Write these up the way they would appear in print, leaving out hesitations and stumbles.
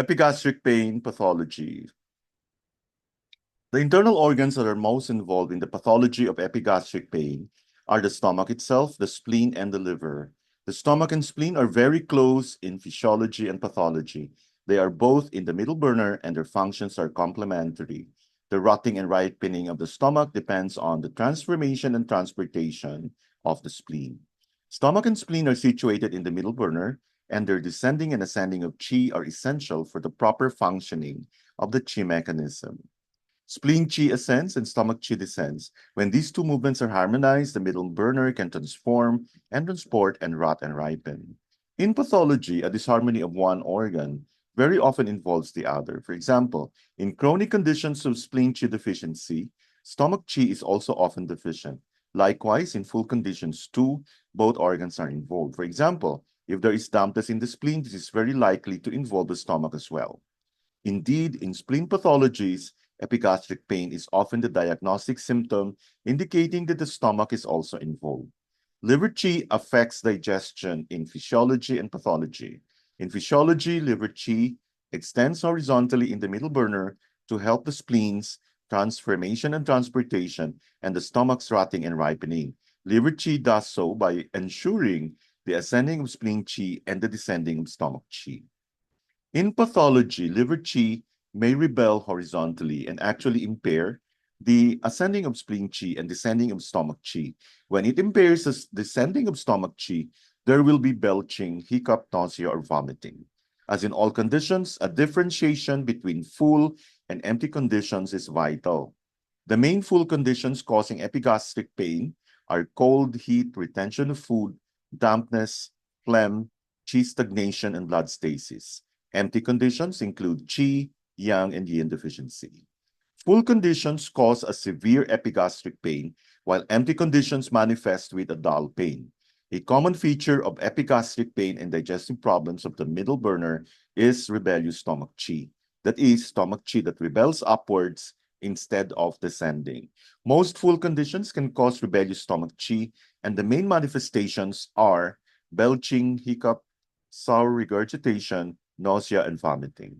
Epigastric pain pathology. The internal organs that are most involved in the pathology of epigastric pain are the stomach itself, the spleen, and the liver. The stomach and spleen are very close in physiology and pathology. They are both in the middle burner and their functions are complementary. The rotting and ripening of the stomach depends on the transformation and transportation of the spleen. Stomach and spleen are situated in the middle burner, and their descending and ascending of qi are essential for the proper functioning of the qi mechanism. Spleen qi ascends and stomach qi descends. When these two movements are harmonized, the middle burner can transform and transport and rot and ripen. In pathology, a disharmony of one organ very often involves the other. For example, in chronic conditions of spleen qi deficiency, stomach qi is also often deficient. Likewise, in full conditions too, both organs are involved. For example, if there is dampness in the spleen, this is very likely to involve the stomach as well. Indeed, in spleen pathologies, epigastric pain is often the diagnostic symptom, indicating that the stomach is also involved. Liver qi affects digestion in physiology and pathology. In physiology, liver qi extends horizontally in the middle burner to help the spleen's transformation and transportation and the stomach's rotting and ripening. Liver qi does so by ensuring the ascending of spleen qi and the descending of stomach qi. In pathology, liver qi may rebel horizontally and actually impair the ascending of spleen qi and descending of stomach qi. When it impairs the descending of stomach qi, there will be belching, hiccup, nausea, or vomiting. As in all conditions, a differentiation between full and empty conditions is vital. The main full conditions causing epigastric pain are cold, heat, retention of food, dampness, phlegm, qi stagnation, and blood stasis. Empty conditions include qi, yang, and yin deficiency. Full conditions cause a severe epigastric pain, while empty conditions manifest with a dull pain. A common feature of epigastric pain and digestive problems of the middle burner is rebellious stomach qi. That is, stomach qi that rebels upwards instead of descending. Most full conditions can cause rebellious stomach qi, and the main manifestations are belching, hiccup, sour regurgitation, nausea, and vomiting.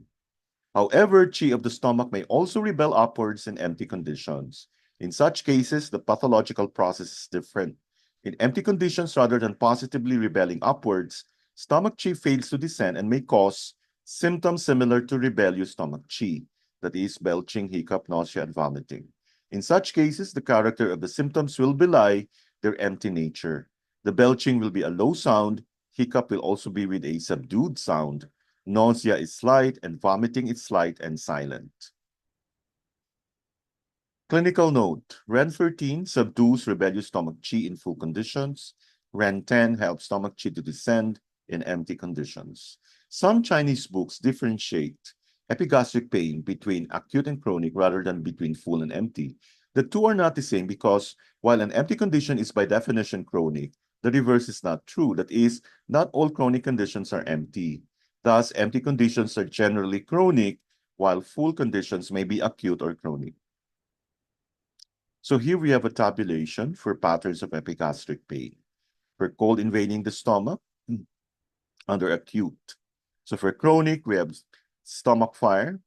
However, qi of the stomach may also rebel upwards in empty conditions. In such cases, the pathological process is different. In empty conditions, rather than positively rebelling upwards, stomach qi fails to descend and may cause symptoms similar to rebellious stomach qi, that is, belching, hiccup, nausea, and vomiting. In such cases, the character of the symptoms will belie their empty nature. The belching will be a low sound, hiccup will also be with a subdued sound, nausea is slight, and vomiting is slight and silent. Clinical note, REN 13 subdues rebellious stomach qi in full conditions. REN 10 helps stomach qi to descend in empty conditions. Some Chinese books differentiate epigastric pain between acute and chronic rather than between full and empty. The two are not the same because while an empty condition is by definition chronic, the reverse is not true. That is, not all chronic conditions are empty. Thus, empty conditions are generally chronic, while full conditions may be acute or chronic. So here we have a tabulation for patterns of epigastric pain. For cold invading the stomach, under acute. So for chronic, we have stomach fire.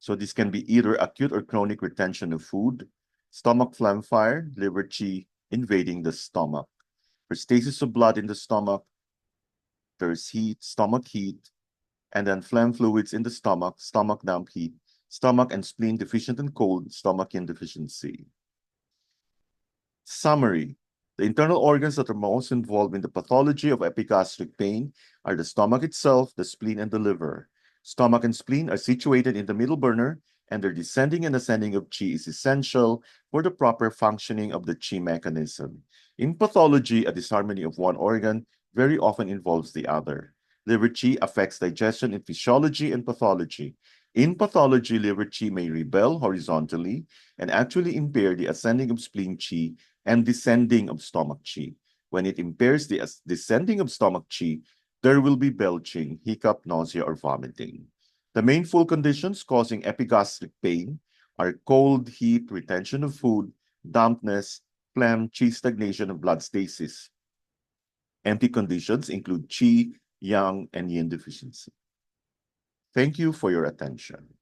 So this can be either acute or chronic retention of food. Stomach phlegm fire, liver qi invading the stomach. For stasis of blood in the stomach, there's heat, stomach heat, and then phlegm fluids in the stomach, stomach damp heat, stomach and spleen deficient and cold, stomach yin deficiency. Summary. The internal organs that are most involved in the pathology of epigastric pain are the stomach itself, the spleen, and the liver. Stomach and spleen are situated in the middle burner, and their descending and ascending of qi is essential for the proper functioning of the qi mechanism. In pathology, a disharmony of one organ very often involves the other. Liver qi affects digestion in physiology and pathology. In pathology, liver qi may rebel horizontally and actually impair the ascending of spleen qi and descending of stomach qi. When it impairs the descending of stomach qi, there will be belching, hiccup, nausea, or vomiting. The main full conditions causing epigastric pain are cold, heat, retention of food, dampness, phlegm, qi stagnation, and blood stasis. Empty conditions include qi, yang, and yin deficiency. Thank you for your attention.